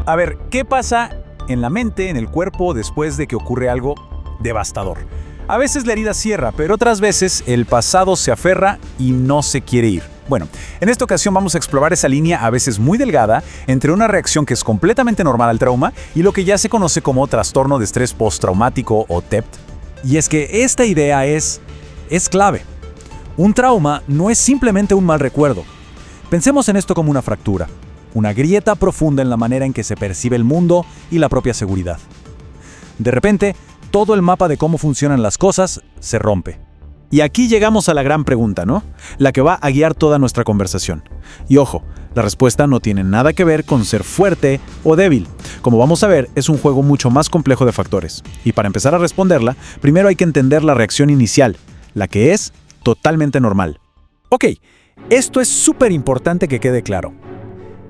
A ver, ¿qué pasa en la mente, en el cuerpo, después de que ocurre algo devastador? A veces la herida cierra, pero otras veces el pasado se aferra y no se quiere ir. Bueno, en esta ocasión vamos a explorar esa línea a veces muy delgada entre una reacción que es completamente normal al trauma y lo que ya se conoce como trastorno de estrés postraumático o TEPT. Y es que esta idea es clave. Un trauma no es simplemente un mal recuerdo. Pensemos en esto como una fractura, una grieta profunda en la manera en que se percibe el mundo y la propia seguridad. De repente, todo el mapa de cómo funcionan las cosas se rompe. Y aquí llegamos a la gran pregunta, ¿no? La que va a guiar toda nuestra conversación. Y ojo, la respuesta no tiene nada que ver con ser fuerte o débil. Como vamos a ver, es un juego mucho más complejo de factores. Y para empezar a responderla, primero hay que entender la reacción inicial, la que es totalmente normal. Ok, esto es súper importante que quede claro.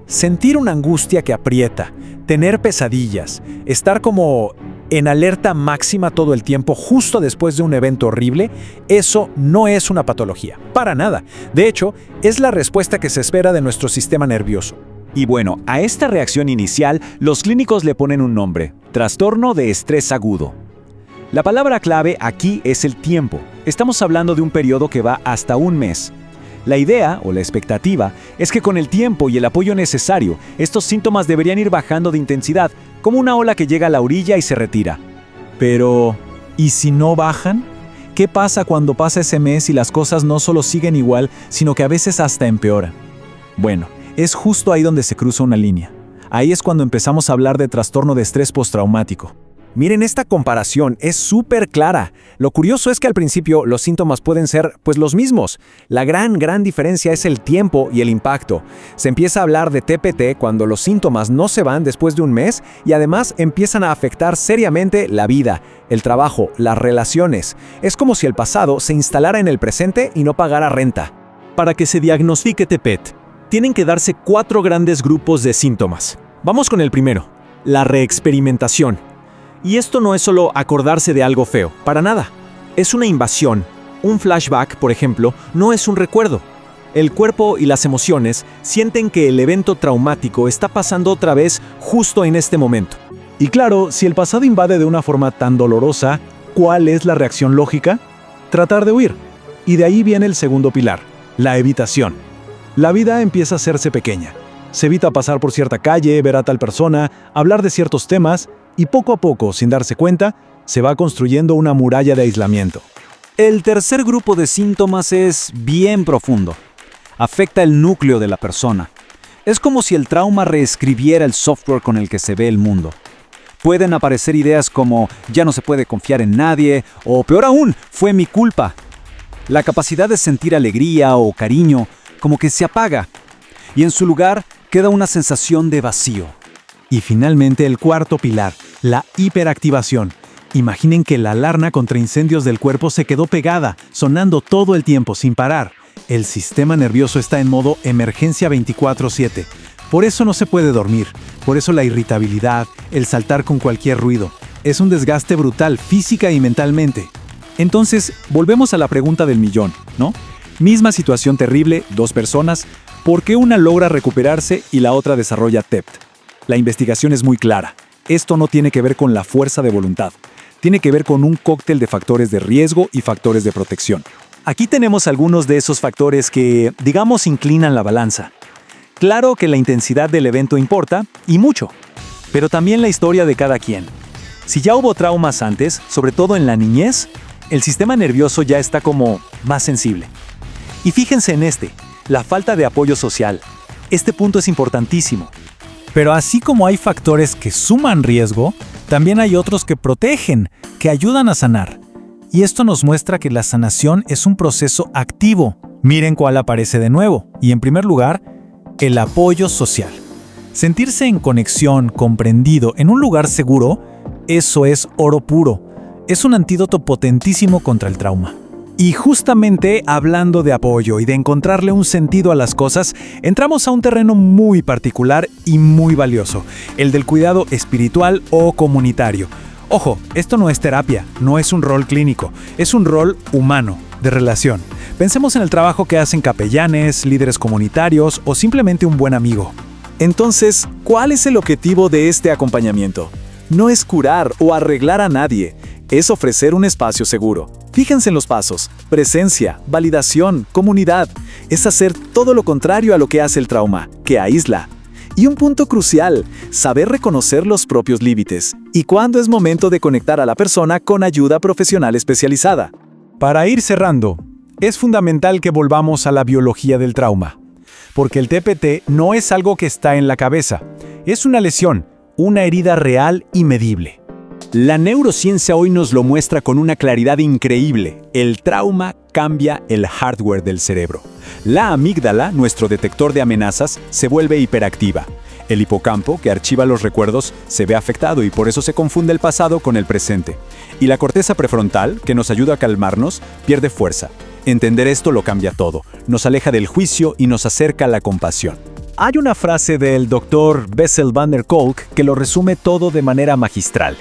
Sentir una angustia que aprieta, tener pesadillas, estar como en alerta máxima todo el tiempo justo después de un evento horrible, eso no es una patología, para nada. De hecho, es la respuesta que se espera de nuestro sistema nervioso. Y bueno, a esta reacción inicial, los clínicos le ponen un nombre: trastorno de estrés agudo. La palabra clave aquí es el tiempo. Estamos hablando de un periodo que va hasta un mes. La idea, o la expectativa, es que con el tiempo y el apoyo necesario, estos síntomas deberían ir bajando de intensidad, como una ola que llega a la orilla y se retira. Pero, ¿y si no bajan? ¿Qué pasa cuando pasa ese mes y las cosas no solo siguen igual, sino que a veces hasta empeoran? Bueno, es justo ahí donde se cruza una línea. Ahí es cuando empezamos a hablar de trastorno de estrés postraumático. Miren, esta comparación es súper clara. Lo curioso es que al principio los síntomas pueden ser pues los mismos. La gran diferencia es el tiempo y el impacto. Se empieza a hablar de TPT cuando los síntomas no se van después de un mes y además empiezan a afectar seriamente la vida, el trabajo, las relaciones. Es como si el pasado se instalara en el presente y no pagara renta. Para que se diagnostique TPT, tienen que darse 4 grandes grupos de síntomas. Vamos con el primero, la reexperimentación. Y esto no es solo acordarse de algo feo, para nada. Es una invasión. Un flashback, por ejemplo, no es un recuerdo. El cuerpo y las emociones sienten que el evento traumático está pasando otra vez justo en este momento. Y claro, si el pasado invade de una forma tan dolorosa, ¿cuál es la reacción lógica? Tratar de huir. Y de ahí viene el segundo pilar, la evitación. La vida empieza a hacerse pequeña. Se evita pasar por cierta calle, ver a tal persona, hablar de ciertos temas, y poco a poco, sin darse cuenta, se va construyendo una muralla de aislamiento. El tercer grupo de síntomas es bien profundo. Afecta el núcleo de la persona. Es como si el trauma reescribiera el software con el que se ve el mundo. Pueden aparecer ideas como ya no se puede confiar en nadie, o peor aún, fue mi culpa. La capacidad de sentir alegría o cariño como que se apaga, y en su lugar queda una sensación de vacío. Y finalmente el cuarto pilar, la hiperactivación. Imaginen que la alarma contra incendios del cuerpo se quedó pegada, sonando todo el tiempo sin parar. El sistema nervioso está en modo emergencia 24/7. Por eso no se puede dormir, por eso la irritabilidad, el saltar con cualquier ruido. Es un desgaste brutal física y mentalmente. Entonces, volvemos a la pregunta del millón, ¿no? Misma situación terrible, 2 personas, ¿por qué una logra recuperarse y la otra desarrolla TEPT? La investigación es muy clara. Esto no tiene que ver con la fuerza de voluntad. Tiene que ver con un cóctel de factores de riesgo y factores de protección. Aquí tenemos algunos de esos factores que, digamos, inclinan la balanza. Claro que la intensidad del evento importa, y mucho, pero también la historia de cada quien. Si ya hubo traumas antes, sobre todo en la niñez, el sistema nervioso ya está como más sensible. Y fíjense en la falta de apoyo social. Este punto es importantísimo. Pero así como hay factores que suman riesgo, también hay otros que protegen, que ayudan a sanar. Y esto nos muestra que la sanación es un proceso activo. Miren cuál aparece de nuevo. Y en primer lugar, el apoyo social. Sentirse en conexión, comprendido, en un lugar seguro, eso es oro puro. Es un antídoto potentísimo contra el trauma. Y justamente hablando de apoyo y de encontrarle un sentido a las cosas, entramos a un terreno muy particular y muy valioso, el del cuidado espiritual o comunitario. Ojo, esto no es terapia, no es un rol clínico, es un rol humano, de relación. Pensemos en el trabajo que hacen capellanes, líderes comunitarios o simplemente un buen amigo. Entonces, ¿cuál es el objetivo de este acompañamiento? No es curar o arreglar a nadie, es ofrecer un espacio seguro. Fíjense en los pasos: presencia, validación, comunidad. Es hacer todo lo contrario a lo que hace el trauma, que aísla. Y un punto crucial, saber reconocer los propios límites y cuándo es momento de conectar a la persona con ayuda profesional especializada. Para ir cerrando, es fundamental que volvamos a la biología del trauma, porque el TPT no es algo que está en la cabeza, es una lesión, una herida real y medible. La neurociencia hoy nos lo muestra con una claridad increíble. El trauma cambia el hardware del cerebro. La amígdala, nuestro detector de amenazas, se vuelve hiperactiva. El hipocampo, que archiva los recuerdos, se ve afectado y por eso se confunde el pasado con el presente. Y la corteza prefrontal, que nos ayuda a calmarnos, pierde fuerza. Entender esto lo cambia todo. Nos aleja del juicio y nos acerca a la compasión. Hay una frase del Dr. Bessel van der Kolk que lo resume todo de manera magistral.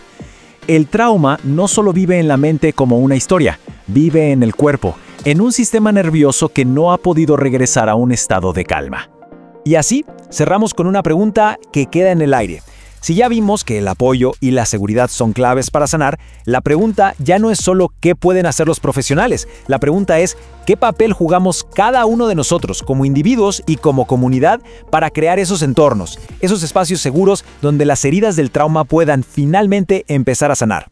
El trauma no solo vive en la mente como una historia, vive en el cuerpo, en un sistema nervioso que no ha podido regresar a un estado de calma. Y así, cerramos con una pregunta que queda en el aire. Si ya vimos que el apoyo y la seguridad son claves para sanar, la pregunta ya no es solo qué pueden hacer los profesionales. La pregunta es qué papel jugamos cada uno de nosotros como individuos y como comunidad para crear esos entornos, esos espacios seguros donde las heridas del trauma puedan finalmente empezar a sanar.